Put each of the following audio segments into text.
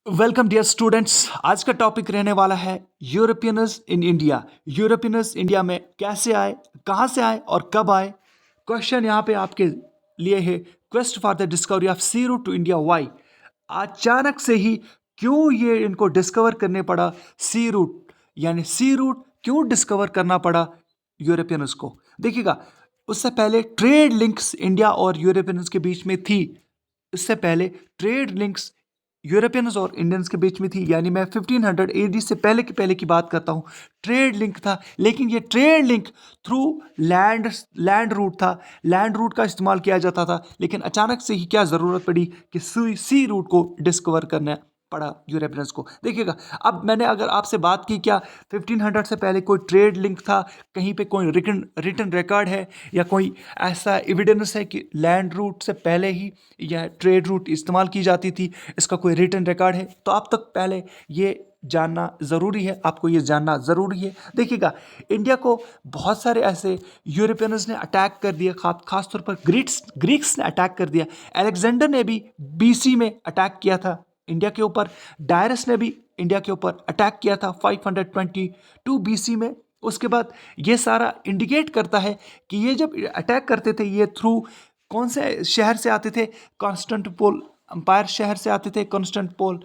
Welcome dear students. आज का topic रहने वाला है Europeans in India. Europeans India में कैसे आए, कहाँ से आए और कब आए। क्वेश्चन यहाँ पे आपके लिए है, quest for the discovery of sea route to India why. अचानक से ही क्यों ये इनको डिस्कवर करने पड़ा सी रूट, यानी सी रूट क्यों डिस्कवर करना पड़ा यूरोपियंस को। देखिएगा, उससे पहले ट्रेड लिंक्स इंडिया और यूरोपियंस के बीच में थी। इससे पहले ट्रेड लिंक्स यूरोपियंस और इंडियंस के बीच में थी, यानी मैं 1500 एडी से पहले की बात करता हूँ। ट्रेड लिंक था, लेकिन ये trade link through land route था। लैंड रूट का इस्तेमाल किया जाता था, लेकिन अचानक से ही क्या ज़रूरत पड़ी कि सी रूट को डिस्कवर करना पड़ा यूरोपियंस को। देखिएगा, अब मैंने अगर आपसे बात की क्या 1500 से पहले कोई ट्रेड लिंक था, कहीं पे कोई रिटन रिकॉर्ड है या कोई ऐसा एविडेंस है कि लैंड रूट से पहले ही यह ट्रेड रूट इस्तेमाल की जाती थी, इसका कोई रिटन रिकॉर्ड है? तो आप तक पहले ये जानना ज़रूरी है, आपको ये जानना ज़रूरी है। देखिएगा, इंडिया को बहुत सारे ऐसे यूरोपियंस ने अटैक कर दिया, खास तौर पर ग्रीक्स ने अटैक कर दिया। अलेक्जेंडर ने भी बीसी में अटैक किया था इंडिया के ऊपर। डायरस ने भी इंडिया के ऊपर अटैक किया था 522 बीसी में। उसके बाद ये सारा इंडिकेट करता है कि ये जब अटैक करते थे, ये थ्रू कौन से शहर से आते थे? कॉन्स्टेंटिनोपल अंपायर शहर से आते थे, कॉन्स्टेंटिनोपल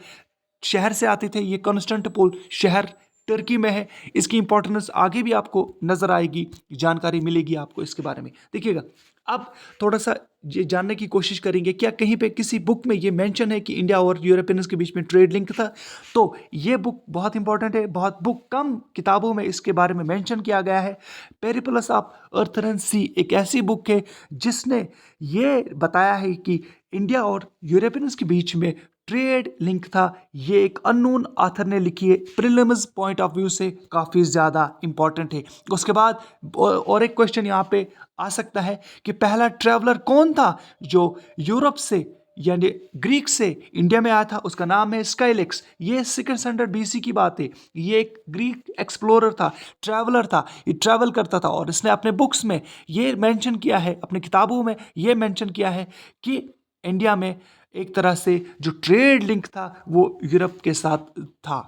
शहर से आते थे। ये कॉन्स्टेंटिनोपल शहर टर्की में है। इसकी इंपॉर्टेंस आगे भी आपको नजर आएगी, जानकारी मिलेगी आपको इसके बारे में। देखिएगा, अब थोड़ा सा ये जानने की कोशिश करेंगे, क्या कहीं पे किसी बुक में ये मेंशन है कि इंडिया और यूरोपियंस के बीच में ट्रेड लिंक था? तो ये बुक बहुत इंपॉर्टेंट है, बहुत बुक कम किताबों में इसके बारे में मेंशन किया गया है। पेरिप्लस ऑफ अर्थरन सी एक ऐसी बुक है जिसने ये बताया है कि इंडिया और यूरोपियंस के बीच में ट्रेड लिंक था। ये एक अननोन ऑथर ने लिखी है, प्रीलिम्स पॉइंट ऑफ व्यू से काफ़ी ज़्यादा इंपॉर्टेंट है। उसके बाद और एक क्वेश्चन यहाँ पे आ सकता है कि पहला ट्रैवलर कौन था जो यूरोप से यानी ग्रीक से इंडिया में आया था? उसका नाम है स्काइलेक्स। ये 600 बीसी की बात है। ये एक ग्रीक एक्सप्लोरर था, ट्रैवलर था, ये ट्रैवल करता था और इसने अपने बुक्स में ये मेंशन किया है, अपनी किताबों में ये मेंशन किया है कि इंडिया में एक तरह से जो ट्रेड लिंक था वो यूरोप के साथ था।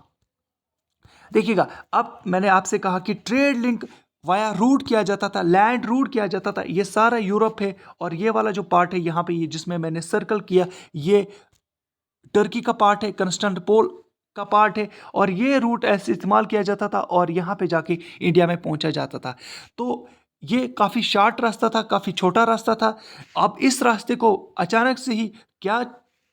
देखिएगा, अब मैंने आपसे कहा कि ट्रेड लिंक वाया रूट किया जाता था, लैंड रूट किया जाता था। ये सारा यूरोप है और ये वाला जो पार्ट है यहाँ पे, ये जिसमें मैंने सर्कल किया, ये टर्की का पार्ट है, कंस्टेंटिनोपल का पार्ट है। और ये रूट ऐसे इस्तेमाल किया जाता था और यहाँ पे जाके इंडिया में पहुंचा जाता था। तो ये काफ़ी शॉर्ट रास्ता था, काफ़ी छोटा रास्ता था। अब इस रास्ते को अचानक से ही क्या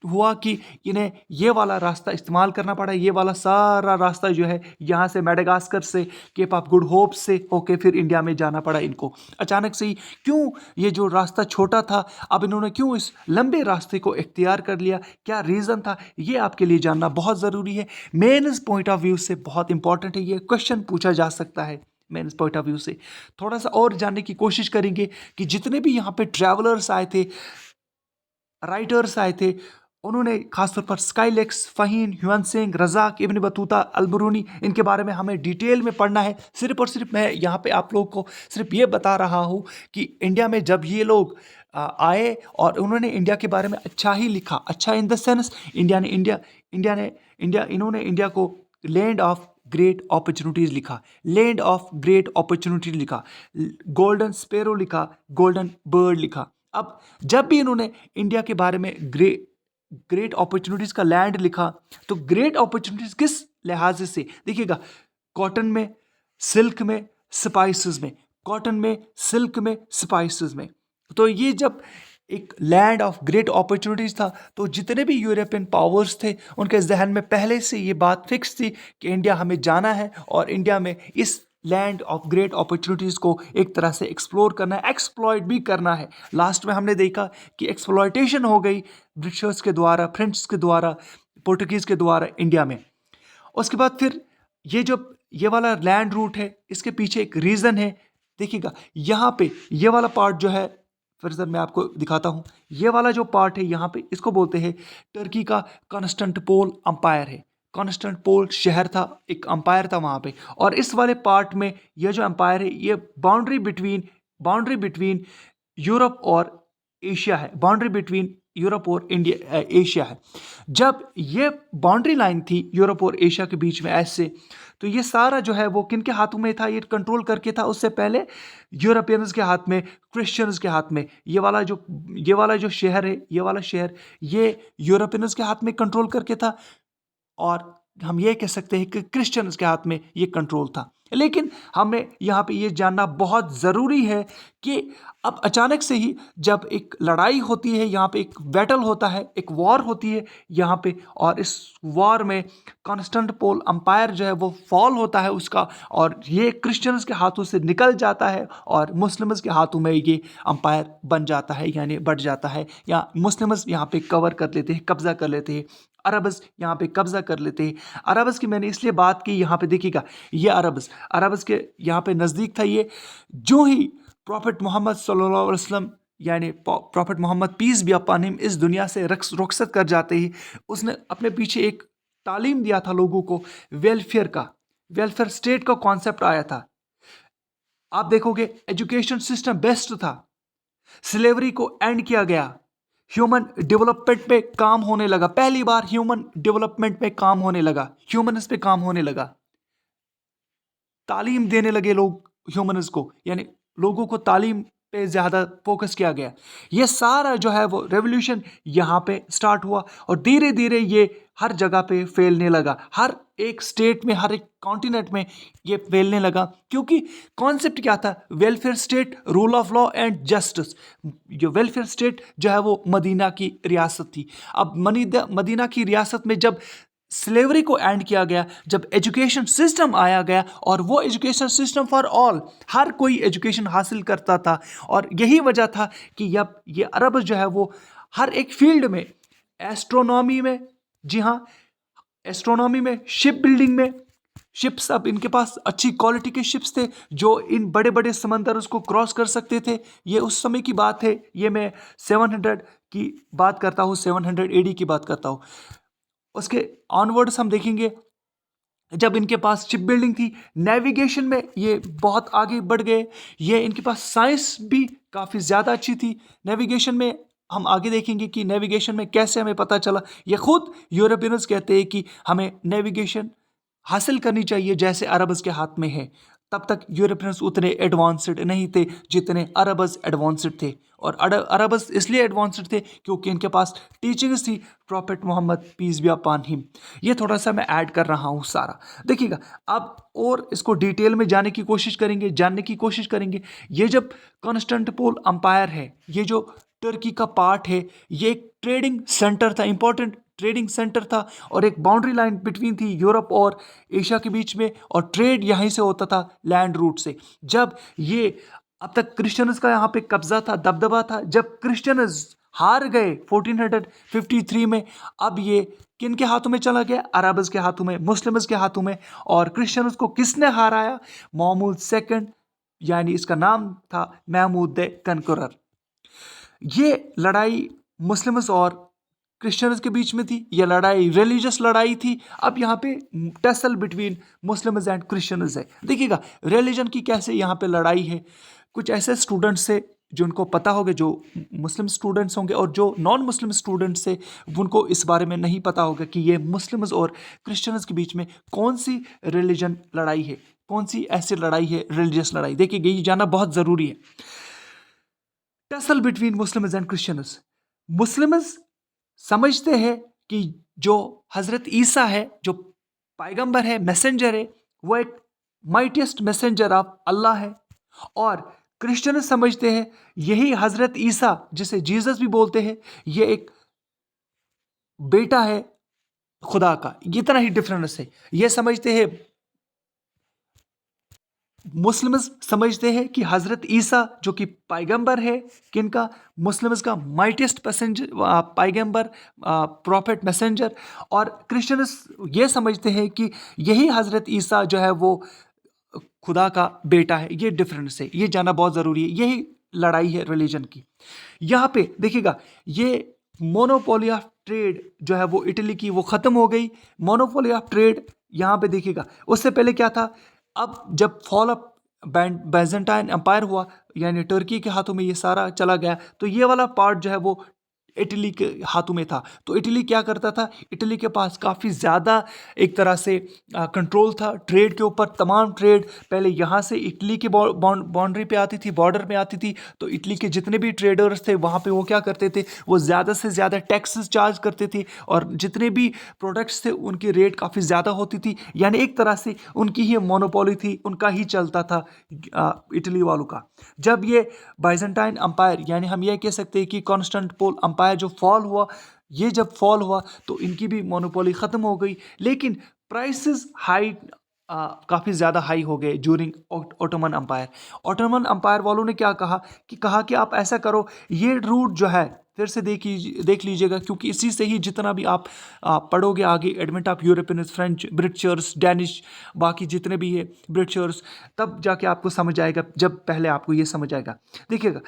हुआ कि इन्हें ये वाला रास्ता इस्तेमाल करना पड़ा। ये वाला सारा रास्ता जो है, यहाँ से मेडागास्कर से, केप ऑफ गुड होप से होके फिर इंडिया में जाना पड़ा इनको। अचानक से ही क्यों ये जो रास्ता छोटा था, अब इन्होंने क्यों इस लंबे रास्ते को इख्तियार कर लिया? क्या रीज़न था? ये आपके लिए जानना बहुत ज़रूरी है। मेंस पॉइंट ऑफ व्यू से बहुत इंपॉर्टेंट है, ये क्वेश्चन पूछा जा सकता है। मेंस पॉइंट ऑफ व्यू से थोड़ा सा और जानने की कोशिश करेंगे कि जितने भी यहाँ पे ट्रैवलर्स आए थे, राइटर्स आए थे, उन्होंने खासतौर पर Scylax, Fahien, Hiuen Tsang, Razzaq, Ibn Battuta, Alberuni, इनके बारे में हमें डिटेल में पढ़ना है। सिर्फ और सिर्फ मैं यहाँ पे आप लोगों को सिर्फ ये बता रहा हूँ कि इंडिया में जब ये लोग आए और उन्होंने इंडिया के बारे में अच्छा ही लिखा। अच्छा इन द सेंस, इन्होंने इंडिया को लैंड ऑफ ग्रेट अपॉर्चुनिटीज़ लिखा, लैंड ऑफ ग्रेट अपॉर्चुनिटीज लिखा, गोल्डन स्पेरो लिखा, गोल्डन बर्ड लिखा। अब जब भी इन्होंने इंडिया के बारे में ग्रेट अपॉर्चुनिटीज़ का लैंड लिखा, तो ग्रेट अपॉर्चुनिटीज़ किस लिहाज से? देखिएगा, कॉटन में, सिल्क में, स्पाइसेस में, कॉटन में, सिल्क में, स्पाइसेस में। तो ये जब एक लैंड ऑफ ग्रेट अपॉर्चुनिटीज़ था, तो जितने भी यूरोपियन पावर्स थे उनके जहन में पहले से ये बात फिक्स थी कि इंडिया हमें जाना है और इंडिया में इस लैंड ऑफ ग्रेट अपॉर्चुनिटीज़ को एक तरह से एक्सप्लोर करना है, एक्सप्लॉइट भी करना है। लास्ट में हमने देखा कि एक्सप्लॉयटेशन हो गई ब्रिटिशर्स के द्वारा, फ्रेंच के द्वारा, पोर्टुगीज़ के द्वारा इंडिया में। उसके बाद फिर ये वाला लैंड रूट है, इसके पीछे एक रीज़न है। देखिएगा, यहाँ पे ये वाला पार्ट जो है, फिर सर मैं आपको दिखाता हूँ। ये वाला जो पार्ट है यहाँ पे, इसको बोलते हैं टर्की का कॉन्स्टेंटिनोपल अंपायर है। कॉन्स्टेंटिनोपल शहर था, एक अंपायर था वहाँ पे। और इस वाले पार्ट में ये जो अंपायर है, ये बाउंड्री बिटवीन यूरोप और एशिया है, बाउंड्री बिटवीन यूरोप और इंडिया एशिया है। जब ये बाउंड्री लाइन थी यूरोप और एशिया के बीच में ऐसे, तो ये सारा जो है वो किनके हाथों में था, ये कंट्रोल करके था उससे पहले यूरोपियंस के हाथ में, क्रिश्चियंस के हाथ में। ये वाला जो शहर है, ये वाला शहर ये यूरोपियंस के हाथ में कंट्रोल करके था, और हम ये कह सकते हैं कि क्रिश्चियंस के हाथ में ये कंट्रोल था। लेकिन हमें यहाँ पे ये जानना बहुत ज़रूरी है कि अब अचानक से ही जब एक लड़ाई होती है, यहाँ पे एक बैटल होता है, एक वॉर होती है यहाँ पे, और इस वॉर में कॉन्स्टेंटिनोपल अंपायर जो है वो फॉल होता है उसका, और ये क्रिश्चियंस के हाथों से निकल जाता है और मुस्लिम्स के हाथों में ये अंपायर बन जाता है, यानी बढ़ जाता है, या मुस्लिम्स यहाँ पे कवर कर लेते हैं, कब्जा कर लेते हैं, अरब्स यहाँ पे कब्जा कर लेते हैं। अरब्स की मैंने इसलिए बात की, यहाँ पे देखिएगा ये अरब्स के यहाँ पे नज़दीक था ये। जो ही प्रॉफिट मोहम्मद सल्लल्लाहु अलैहि वसल्लम, यानी prophet Muhammad peace be upon him, इस दुनिया से रुखसत कर जाते ही उसने अपने पीछे एक तालीम दिया था लोगों को, वेलफेयर स्टेट का कॉन्सेप्ट आया था। आप देखोगे एजुकेशन सिस्टम बेस्ट था, स्लेवरी को एंड किया गया, ह्यूमन डेवलपमेंट पे काम होने लगा, पहली बार ह्यूमन डेवलपमेंट पे काम होने लगा, ह्यूमन्स पे काम होने लगा, तालीम देने लगे लोग ह्यूमन्स को, यानी लोगों को तालीम पे ज़्यादा फोकस किया गया। ये सारा जो है वो रेवोल्यूशन यहाँ पे स्टार्ट हुआ, और धीरे धीरे ये हर जगह पे फैलने लगा, हर एक स्टेट में, हर एक कॉन्टिनेंट में ये फैलने लगा। क्योंकि कॉन्सेप्ट क्या था, welfare state, rule of law and justice. जो वेलफेयर स्टेट जो है वो मदीना की रियासत थी। अब मदीना की रियासत में जब स्लेवरी को एंड किया गया, जब एजुकेशन सिस्टम आया गया, और वो एजुकेशन सिस्टम फॉर ऑल, हर कोई एजुकेशन हासिल करता था, और यही वजह था कि अब ये अरब जो है वो हर एक फील्ड में, एस्ट्रोनॉमी में, जी हाँ, एस्ट्रोनॉमी में, शिप बिल्डिंग में, शिप्स, अब इनके पास अच्छी क्वालिटी के शिप्स थे जो इन बड़े बड़े समंदर उसको क्रॉस कर सकते थे। ये उस समय की बात है, ये मैं 700 की बात करता हूँ, 700 एडी की बात करता हूँ। उसके ऑनवर्ड्स हम देखेंगे, जब इनके पास शिप बिल्डिंग थी, नेविगेशन में ये बहुत आगे बढ़ गए, ये इनके पास साइंस भी काफ़ी ज़्यादा अच्छी थी। नेविगेशन में हम आगे देखेंगे कि नेविगेशन में कैसे हमें पता चला, ये खुद यूरोपियंस कहते हैं कि हमें नेविगेशन हासिल करनी चाहिए जैसे अरब्स के हाथ में है। तब तक यूरोपियंस उतने एडवांस्ड नहीं थे जितने अरब्स एडवांस्ड थे, और अरब्स इसलिए एडवांस्ड थे क्योंकि इनके पास टीचिंग्स थी prophet Muhammad peace be upon him. ये थोड़ा सा मैं ऐड कर रहा हूँ सारा, देखिएगा। अब और इसको डिटेल में जानने की कोशिश करेंगे। ये जब कॉन्स्टेंटिनोपल अंपायर है, ये जो टर्की का पार्ट है, ये एक ट्रेडिंग सेंटर था, इंपॉर्टेंट ट्रेडिंग सेंटर था, और एक बाउंड्री लाइन बिटवीन थी यूरोप और एशिया के बीच में, और ट्रेड यहीं से होता था लैंड रूट से। जब ये, अब तक क्रिश्चियंस का यहाँ पे कब्जा था, दबदबा था, जब क्रिश्चियंस हार गए 1453 में, अब ये किन के हाथों में चला गया, अरब्स के हाथों में, मुस्लिम्स के हाथों में। और क्रिश्चियंस को किसने हराया, महमूद सेकंड, यानी इसका नाम था महमूद द कनकरर। ये लड़ाई मुस्लिम्स और क्रिश्चियंस के बीच में थी, यह लड़ाई रिलीजियस लड़ाई थी। अब यहाँ पे tussle between Muslims and Christians है। देखिएगा रिलीजन की कैसे यहाँ पे लड़ाई है। कुछ ऐसे स्टूडेंट्स से जो उनको पता होगा, जो मुस्लिम स्टूडेंट्स होंगे, और जो नॉन मुस्लिम स्टूडेंट्स से उनको इस बारे में नहीं पता होगा कि ये मुस्लिम्स और क्रिश्चियंस के बीच में कौन सी रिलीजन लड़ाई है, कौन सी ऐसी लड़ाई है, रिलीजियस लड़ाई। देखिए ये जानना बहुत ज़रूरी है। Tussle between Muslims and Christians. Muslims समझते हैं कि जो हज़रत ईसा है, जो पैगंबर है, मैसेंजर है, वो एक माइटिएस्ट मैसेंजर ऑफ अल्लाह है। और क्रिश्चियन समझते हैं यही हज़रत ईसा, जिसे जीसस भी बोलते हैं, ये एक बेटा है खुदा का। इतना ही डिफरेंस है। ये समझते हैं, मुस्लिम्स समझते हैं कि हज़रत ईसा जो कि पैगंबर है, किनका, मुस्लिम्स का माइटिएस्ट पैगंबर, प्रॉफिट मैसेंजर। और क्रिश्चियंस ये समझते हैं कि यही हज़रत ईसा जो है वो खुदा का बेटा है। ये डिफरेंस है, ये जानना बहुत ज़रूरी है। यही लड़ाई है रिलीजन की। यहाँ पे देखिएगा, ये मोनोपोली ऑफ ट्रेड जो है वो इटली की, वो ख़त्म हो गई। मोनोपोली ऑफ ट्रेड यहाँ पे देखिएगा, उससे पहले क्या था। अब जब फॉल ऑफ बैजेंटाइन एम्पायर हुआ, यानी टर्की के हाथों में ये सारा चला गया, तो ये वाला पार्ट जो है वो इटली के हाथों में था। तो इटली क्या करता था, इटली के पास काफ़ी ज़्यादा एक तरह से कंट्रोल था ट्रेड के ऊपर। तमाम ट्रेड पहले यहाँ से इटली के बाउंड्री पे आती थी, बॉर्डर में आती थी। तो इटली के जितने भी ट्रेडर्स थे वहाँ पे वो क्या करते थे, वो ज़्यादा से ज़्यादा टैक्सेस चार्ज करते थे और जितने भी प्रोडक्ट्स थे उनकी रेट काफ़ी ज़्यादा होती थी। यानी एक तरह से उनकी ही मोनोपोली थी, उनका ही चलता था इटली वालों का। जब ये बाइजेंटाइन अंपायर, यानी हम ये कह सकते हैं कि कॉन्स्टेंटिनोपल अंपायर जो फॉल हुआ, ये जब फॉल हुआ तो इनकी भी मोनोपोली ख़त्म हो गई। लेकिन प्राइसेस हाई, काफ़ी ज़्यादा हाई हो गए during Ottoman umpire. Ottoman umpire वालों ने क्या कहा कि आप ऐसा करो, ये रूट जो है फिर से देख लीजिएगा, क्योंकि इसी से ही जितना भी आप पढ़ोगे आगे, advent of European, French, Britishers, Danish, बाकी जितने भी है ब्रिटिशर्स, तब जाके आपको समझ आएगा, जब पहले आपको ये समझ आएगा। देखिएगा,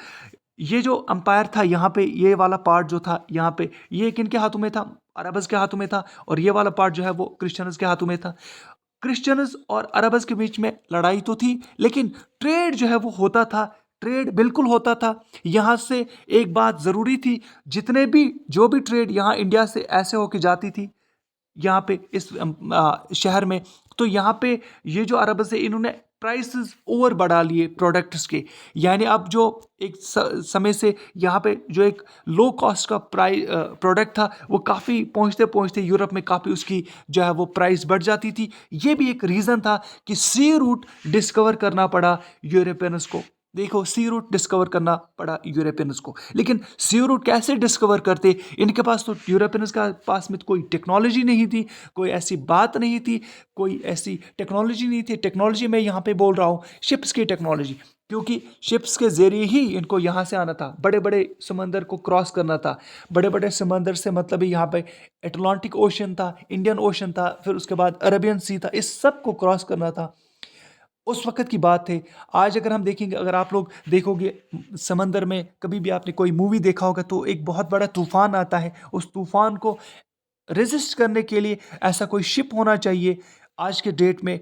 ये जो अंपायर था यहाँ पे, ये वाला पार्ट जो था यहाँ पे, ये किन के हाथों में था, अरबस के हाथों में था। और ये वाला पार्ट जो है वो क्रिश्चियंस के हाथों में था। क्रिश्चियंस और अरबस के बीच में लड़ाई तो थी, लेकिन ट्रेड जो है वो होता था, ट्रेड बिल्कुल होता था। यहाँ से एक बात ज़रूरी थी, जितने भी जो भी ट्रेड यहाँ इंडिया से ऐसे होके जाती थी यहाँ पे इस शहर में, तो यहाँ पे ये जो अरब से इन्होंने प्राइसेस ओवर बढ़ा लिए प्रोडक्ट्स के। यानी अब जो एक समय से यहाँ पे जो एक लो कॉस्ट का प्रोडक्ट था, वो काफ़ी पहुँचते पहुँचते यूरोप में काफ़ी उसकी जो है वो प्राइस बढ़ जाती थी। ये भी एक रीज़न था कि सी रूट डिस्कवर करना पड़ा यूरोपियंस को। देखो, सी रूट डिस्कवर करना पड़ा यूरोपियंस को, लेकिन सी रूट कैसे डिस्कवर करते, इनके पास तो यूरोपियंस का पास में कोई टेक्नोलॉजी नहीं थी, कोई ऐसी बात नहीं थी, कोई ऐसी टेक्नोलॉजी नहीं थी। टेक्नोलॉजी मैं यहाँ पे बोल रहा हूँ शिप्स की टेक्नोलॉजी, क्योंकि शिप्स के ज़रिए ही इनको यहाँ से आना था, बड़े बड़े समंदर को क्रॉस करना था। बड़े बड़े समंदर से मतलब यहाँ पे एटलांटिक ओशन था, इंडियन ओशन था, फिर उसके बाद अरेबियन सी था, इस सब को क्रॉस करना था। उस वक़्त की बात है। आज अगर हम देखेंगे, अगर आप लोग देखोगे समंदर में, कभी भी आपने कोई मूवी देखा होगा, तो एक बहुत बड़ा तूफ़ान आता है। उस तूफ़ान को रेज़िस्ट करने के लिए ऐसा कोई शिप होना चाहिए। आज के डेट में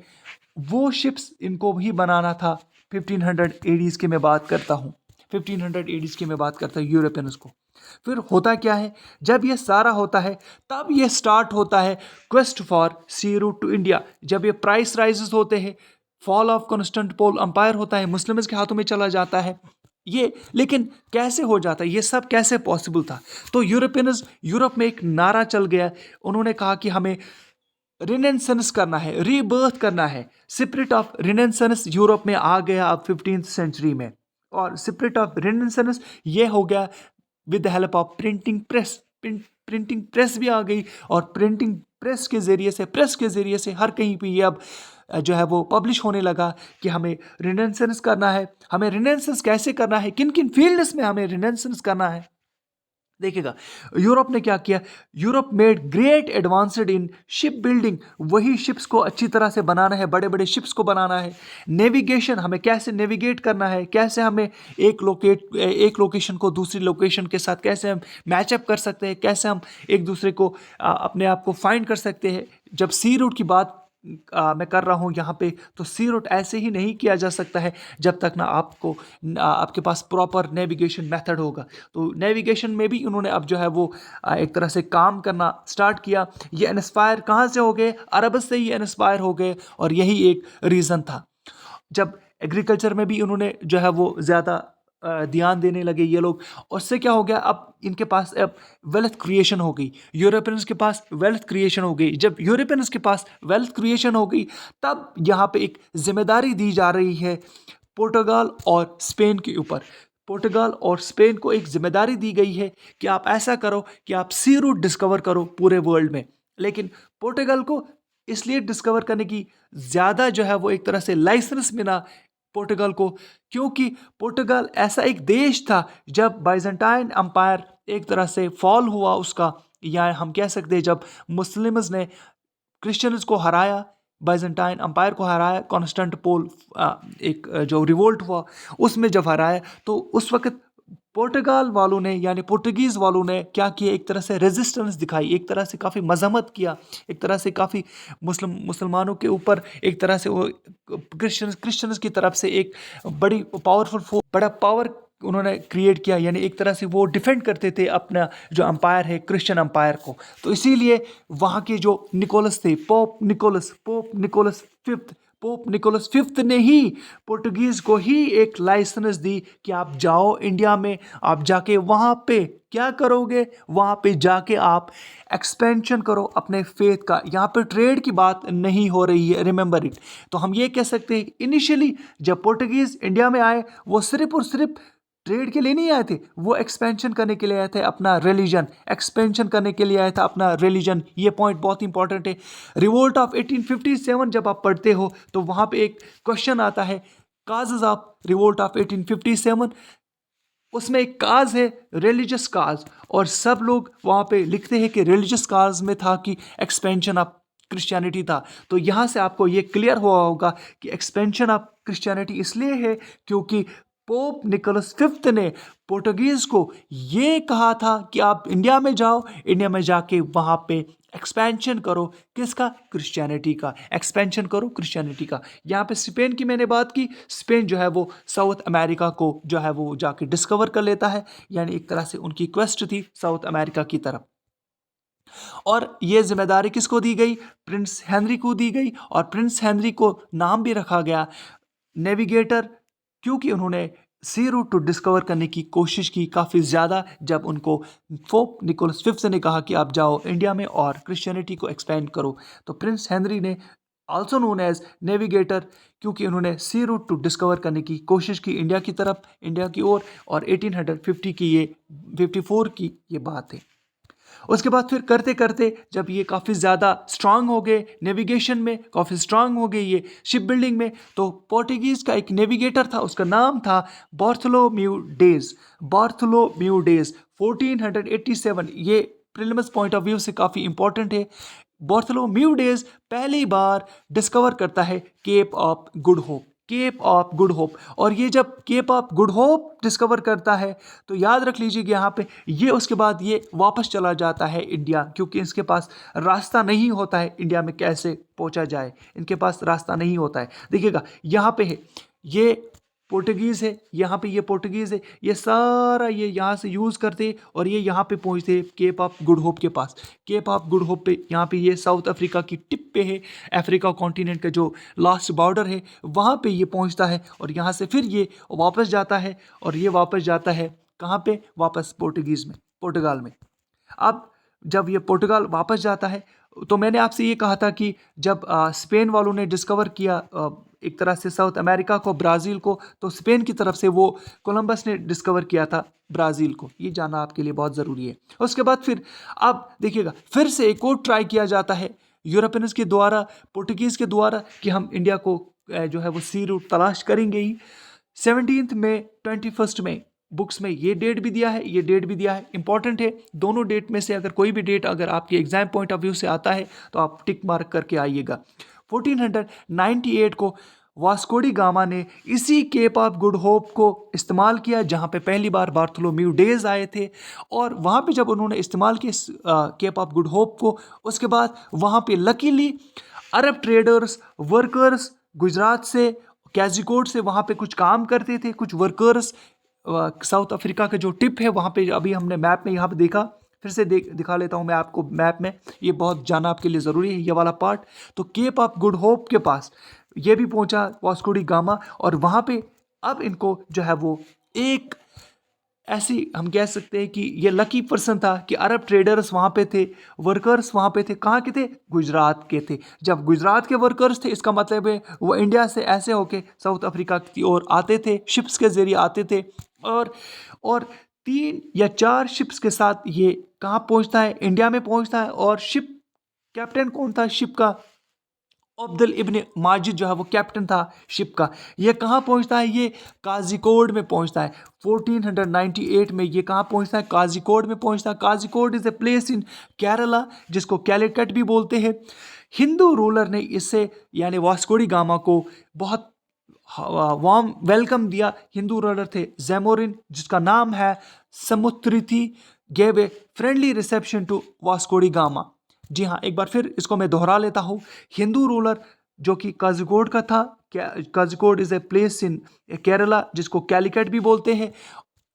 वो शिप्स इनको भी बनाना था। 1500 एडीज़ की मैं बात करता हूँ, 1500 एडीज़ की मैं बात करता हूँ यूरोपियंस को। फिर होता क्या है, जब ये सारा होता है तब ये स्टार्ट होता है quest for sea route to India. जब ये प्राइस राइजेस होते हैं, फॉल ऑफ कॉन्स्टेंटिनोपल अंपायर होता है, मुस्लिम्स के हाथों में चला जाता है ये। लेकिन कैसे हो जाता है ये सब, कैसे पॉसिबल था? तो यूरोपियंस, यूरोप में एक नारा चल गया, उन्होंने कहा कि हमें रिनेसेंस करना है, रीबर्थ करना है। स्पिरिट ऑफ रिनेसेंस यूरोप में आ गया अब 15th सेंचुरी में। और स्पिरिट ऑफ रिनेसेंस ये हो गया with the help of printing press. Printing press भी आ गई, और प्रिंटिंग प्रेस के ज़रिए से हर कहीं पे ये अब जो है वो पब्लिश होने लगा कि हमें रिनेसेंस करना है। हमें रिनेसेंस कैसे करना है, किन किन फील्ड्स में हमें रिनेसेंस करना है। देखिएगा, यूरोप ने क्या किया, Europe made great advanced in ship building. वही शिप्स को अच्छी तरह से बनाना है, बड़े बड़े शिप्स को बनाना है। नेविगेशन, हमें कैसे नेविगेट करना है, कैसे हमें एक लोकेशन को दूसरी लोकेशन के साथ कैसे हम मैचअप कर सकते हैं, कैसे हम एक दूसरे को अपने आप को फाइंड कर सकते हैं। जब सी रूट की बात मैं कर रहा हूँ यहाँ पे, तो सी रूट ऐसे ही नहीं किया जा सकता है जब तक ना आपके पास प्रॉपर नेविगेशन मेथड होगा। तो नेविगेशन में भी उन्होंने अब जो है वो एक तरह से काम करना स्टार्ट किया। ये इंस्पायर कहाँ से हो गए, अरब से ही इंस्पायर हो गए, और यही एक रीज़न था। जब एग्रीकल्चर में भी उन्होंने जो है वो ज़्यादा ध्यान देने लगे ये लोग, उससे क्या हो गया, अब इनके पास अब वेल्थ क्रिएशन हो गई। यूरोपियंस के पास वेल्थ क्रिएशन हो गई। जब यूरोपियंस के पास वेल्थ क्रिएशन हो गई, तब यहाँ पे एक जिम्मेदारी दी जा रही है पुर्तगाल और स्पेन के ऊपर। पुर्तगाल और स्पेन को एक जिम्मेदारी दी गई है कि आप ऐसा करो कि आप सी रूट डिस्कवर करो पूरे वर्ल्ड में। लेकिन पुर्तगाल को इसलिए डिस्कवर करने की ज़्यादा जो है वो एक तरह से लाइसेंस मिला पुर्तगाल को, क्योंकि पुर्तगाल ऐसा एक देश था, जब बाइजेंटाइन अंपायर एक तरह से फॉल हुआ उसका, या हम कह सकते हैं जब मुस्लिम्स ने क्रिश्चियंस को हराया, बाइजेंटाइन अंपायर को हराया, कॉन्स्टेंटिनोपल एक जो रिवोल्ट हुआ उसमें जब हराया, तो उस वक्त पुर्तगाल वालों ने, यानी पुर्तगीज़ वालों ने क्या किया, एक तरह से रेजिस्टेंस दिखाई, एक तरह से काफ़ी मजम्मत किया, एक तरह से काफ़ी मुसलमानों के ऊपर एक तरह से वो क्रिश्चियंस की तरफ से एक बड़ी पावरफुल बड़ा पावर उन्होंने क्रिएट किया, यानी एक तरह से वो डिफेंड करते थे अपना जो अंपायर है क्रिश्चियन अंपायर को। तो इसीलिए वहाँ के जो निकोलस थे, पोप निकोलस फिफ्थ ने ही पोर्टुगीज़ को ही एक लाइसेंस दी कि आप जाओ इंडिया में, आप जाके वहाँ पे क्या करोगे, वहाँ पे जाके आप एक्सपेंशन करो अपने फेथ का। यहाँ पे ट्रेड की बात नहीं हो रही है, रिमेंबर इट। तो हम ये कह सकते हैं इनिशियली जब पोर्टुगीज़ इंडिया में आए वो सिर्फ और सिर्फ ट्रेड के लिए नहीं आए थे, वो एक्सपेंशन करने के लिए आए थे, अपना रिलीजन एक्सपेंशन करने के लिए आया था, अपना रिलीजन। ये पॉइंट बहुत इंपॉर्टेंट है। रिवोल्ट ऑफ 1857 जब आप पढ़ते हो तो वहाँ पे एक क्वेश्चन आता है, काजेज ऑफ रिवोल्ट ऑफ 1857। उसमें एक काज है रिलीजियस काज, और सब लोग वहाँ पे लिखते हैं कि रिलीजियस काज में था कि एक्सपेंशन ऑफ क्रिश्चियनिटी था। तो यहाँ से आपको ये क्लियर हुआ होगा कि एक्सपेंशन ऑफ क्रिश्चियनिटी इसलिए है क्योंकि पोप निकोलस फिफ्थ ने पोर्टुगीज़ को ये कहा था कि आप इंडिया में जाओ, इंडिया में जाके वहाँ पे एक्सपेंशन करो, किसका, क्रिश्चियनिटी का, एक्सपेंशन करो क्रिश्चियनिटी का। यहाँ पे स्पेन की मैंने बात की, स्पेन जो है वो साउथ अमेरिका को जो है वो जाके डिस्कवर कर लेता है, यानी एक तरह से उनकी क्वेस्ट थी साउथ अमेरिका की तरफ। और ये जिम्मेदारी किसको दी गई, प्रिंस हेनरी को दी गई, और प्रिंस हेनरी को नाम भी रखा गया नेविगेटर, क्योंकि उन्होंने सी रूट टू डिस्कवर करने की कोशिश की काफ़ी ज़्यादा। जब उनको पोप निकोलस फिफ्थ ने कहा कि आप जाओ इंडिया में और क्रिश्चियनिटी को एक्सपेंड करो, तो प्रिंस हेनरी ने आल्सो नोन एज नेविगेटर, क्योंकि उन्होंने सी रूट टू डिस्कवर करने की कोशिश की इंडिया की तरफ, इंडिया की ओर। और 1850 की ये 54 की ये बात है। उसके बाद फिर करते करते जब ये काफ़ी ज़्यादा स्ट्रांग हो गए नेविगेशन में, काफ़ी स्ट्रांग हो गए ये शिप बिल्डिंग में, तो पोर्टुगीज़ का एक नेविगेटर था, उसका नाम था बार्थोलोम्यू डेज 1487। ये प्रीलिम्स पॉइंट ऑफ व्यू से काफ़ी इंपॉर्टेंट है। बार्थोलोम्यू डेज पहली बार डिस्कवर करता है Cape of Good Hope, Cape of Good Hope. और ये जब Cape of Good Hope discover करता है तो याद रख लीजिए कि यहाँ पे ये उसके बाद ये वापस चला जाता है इंडिया, क्योंकि इसके पास रास्ता नहीं होता है इंडिया में कैसे पहुँचा जाए, इनके पास रास्ता नहीं होता है। देखिएगा यहाँ पे है ये पोर्टुगीज़ है, यहाँ पे ये पोर्टुगीज़ है, ये सारा ये यहाँ से यूज़ करते और ये यहाँ पे पहुँचते केप ऑफ गुड होप के पास। केप ऑफ गुड होप पे यहाँ पे ये साउथ अफ्रीका की टिप पे है, अफ्रीका कॉन्टिनेंट का जो लास्ट बॉर्डर है वहाँ पे ये पहुँचता है, और यहाँ से फिर ये वापस जाता है, और ये वापस जाता है कहाँ पे, वापस पोर्टुगीज़ में, पुर्तगाल में। अब जब ये पुर्तगाल वापस जाता है तो मैंने आपसे ये कहा था कि जब स्पेन वालों ने डिस्कवर किया एक तरह से साउथ अमेरिका को, ब्राज़ील को, तो स्पेन की तरफ से वो कोलंबस ने डिस्कवर किया था ब्राज़ील को। ये जानना आपके लिए बहुत ज़रूरी है। उसके बाद फिर अब देखिएगा फिर से एक और ट्राई किया जाता है यूरोपियंस के द्वारा, पोर्टुगीज़ के द्वारा, कि हम इंडिया को जो है वो सी रूट तलाश करेंगे ही। 17 मई 21 में बुक्स में ये डेट भी दिया है, ये डेट भी दिया है, इंपॉर्टेंट है। दोनों डेट में से अगर कोई भी डेट अगर आपके एग्जाम पॉइंट ऑफ व्यू से आता है तो आप टिक मार्क करके आइएगा। 1498 को वास्को डी गामा ने इसी केप ऑफ गुड होप को इस्तेमाल किया, जहाँ पे पहली बार बार्थोलोम्यू डेज आए थे। और वहाँ पे जब उन्होंने इस्तेमाल किया केप ऑफ गुड होप को, उसके बाद वहाँ पे luckily Arab traders, workers Gujarat से, कैजिकोड से वहाँ पे कुछ काम करते थे, कुछ वर्कर्स साउथ अफ्रीका का जो टिप है वहाँ पे, अभी हमने मैप में यहाँ पे देखा, फिर से दिखा लेता हूँ मैं आपको मैप में, ये बहुत जानना आपके लिए ज़रूरी है ये वाला पार्ट। तो केप ऑफ गुड होप के पास ये भी पहुँचा वास्को डी गामा, और वहाँ पे अब इनको जो है वो एक ऐसी हम कह सकते हैं कि ये लकी पर्सन था कि अरब ट्रेडर्स वहाँ पे थे, वर्कर्स वहाँ पे थे, कहाँ के थे, गुजरात के थे। जब गुजरात के वर्कर्स थे इसका मतलब है वो इंडिया से ऐसे होके साउथ अफ्रीका की ओर आते थे, शिप्स के ज़रिए आते थे। और 3 या 4 शिप्स के साथ ये कहाँ पहुँचता है, इंडिया में पहुँचता है। और शिप कैप्टन कौन था शिप का, अब्दुल इब्न माजिद जो है वो कैप्टन था शिप का। ये कहाँ पहुँचता है, ये काजिकोड में पहुँचता है। 1498 में ये कहाँ पहुँचता है, काजिकोड में पहुँचता है। Kozhikode is a place in Kerala जिसको कैलिकट भी बोलते हैं। हिंदू रूलर ने इससे यानी वास्को डी गामा को बहुत वार्म वेलकम दिया। हिंदू रूलर थे जैमोरिन, जिसका नाम है Samoothiri, gave a friendly reception to Vasco da Gama. जी हाँ, एक बार फिर इसको मैं दोहरा लेता हूँ। हिंदू रूलर जो कि काजिकोड का था, Kozhikode is a place in Kerala जिसको कैलिकट भी बोलते हैं।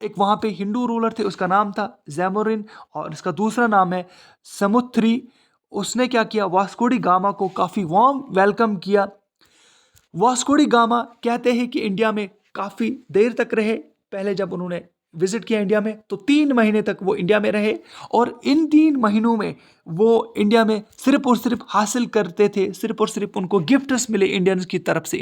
एक वहाँ पे हिंदू रूलर थे, उसका नाम था जैमोरिन, और इसका दूसरा नाम है समुथ्री। उसने क्या किया, वास्को डी गामा को काफ़ी वार्म वेलकम किया। वास्को डी गामा कहते हैं कि इंडिया में काफ़ी देर तक रहे। पहले जब उन्होंने विजिट किया इंडिया में तो 3 महीने तक वो इंडिया में रहे, और इन 3 महीनों में वो इंडिया में सिर्फ और सिर्फ हासिल करते थे, सिर्फ और सिर्फ उनको गिफ्ट्स मिले इंडियंस की तरफ से,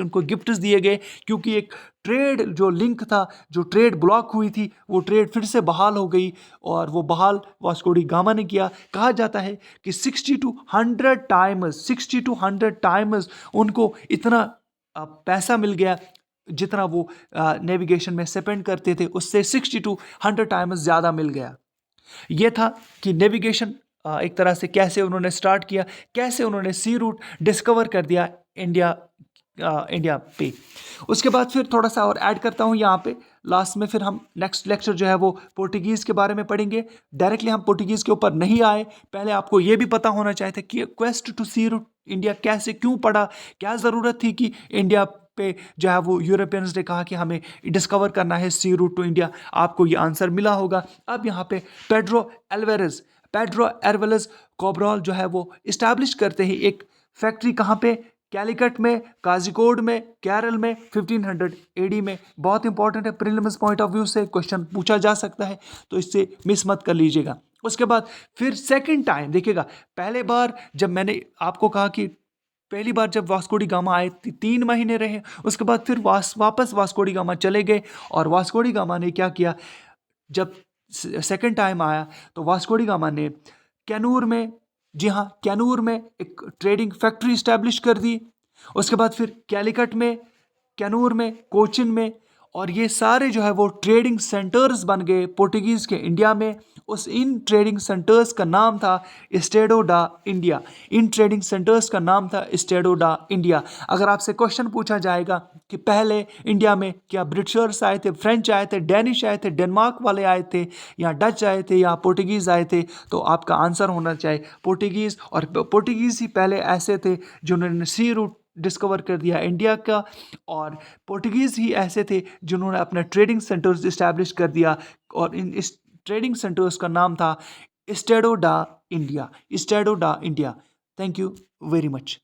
उनको गिफ्ट्स दिए गए, क्योंकि एक ट्रेड जो लिंक था, जो ट्रेड ब्लॉक हुई थी, वो ट्रेड फिर से बहाल हो गई, और वो बहाल वास्को डी गामा ने किया। कहा जाता है कि 60 to 100 टाइम्स उनको इतना पैसा मिल गया, जितना वो नेविगेशन में स्पेंड करते थे उससे 60 to 100 टाइम्स ज़्यादा मिल गया। ये था कि नेविगेशन एक तरह से कैसे उन्होंने स्टार्ट किया, कैसे उन्होंने सी रूट डिस्कवर कर दिया इंडिया पे। उसके बाद फिर थोड़ा सा और ऐड करता हूँ यहाँ पे लास्ट में, फिर हम नेक्स्ट लेक्चर जो है वो पोर्टुगीज़ के बारे में पढ़ेंगे। डायरेक्टली हम पोर्टुगीज़ के ऊपर नहीं आए, पहले आपको ये भी पता होना चाहिए था कि quest to sea route India कैसे, क्यों पड़ा, क्या ज़रूरत थी कि इंडिया पे जो है वो यूरोपियंस ने कहा कि हमें डिस्कवर करना है सी रूट टू इंडिया। आपको ये आंसर मिला होगा। अब यहाँ पे पेड्रो एल्वेरेज कोब्राल जो है वो इस्टेब्लिश करते हैं एक फैक्ट्री, कहाँ पे, कैलिकट में, काजिकोड में, केरल में, 1500 एडी में। बहुत इंपॉर्टेंट है, प्रीलिम्स पॉइंट ऑफ व्यू से क्वेश्चन पूछा जा सकता है, तो इससे मिस मत कर लीजिएगा। उसके बाद फिर सेकंड टाइम देखिएगा, पहले बार जब मैंने आपको कहा कि पहली बार जब वास्को डी गामा आए 3 महीने रहे, उसके बाद फिर वापस वास्को डी गामा चले गए, और वास्को डी गामा ने क्या किया, जब सेकंड टाइम आया तो वास्को डी गामा ने कैनूर में, जी हाँ कैनूर में एक ट्रेडिंग फैक्ट्री इस्टेब्लिश कर दी। उसके बाद फिर कैलिकट में, कैनूर में, कोचिन में, और ये सारे जो है वो ट्रेडिंग सेंटर्स बन गए पोर्टुगीज़ के इंडिया में। इन ट्रेडिंग सेंटर्स का नाम था स्टेडो डा इंडिया। अगर आपसे क्वेश्चन पूछा जाएगा कि पहले इंडिया में क्या ब्रिटिशर्स आए थे, फ्रेंच आए थे, डेनिश आए थे, डेनमार्क वाले आए थे, या डच आए थे, या पोर्टुगीज़ आए थे, तो आपका आंसर होना चाहिए पोर्टुगीज़। और पोर्टुगीज़ ही पहले ऐसे थे जिन्होंने सी रूट डिस्कवर कर दिया इंडिया का, और पोर्टुगीज़ ही ऐसे थे जिन्होंने अपने ट्रेडिंग सेंटर्स इस्टेब्लिश कर दिया, और इस ट्रेडिंग सेंटर्स का नाम था स्टेडो डा India. Thank you very much.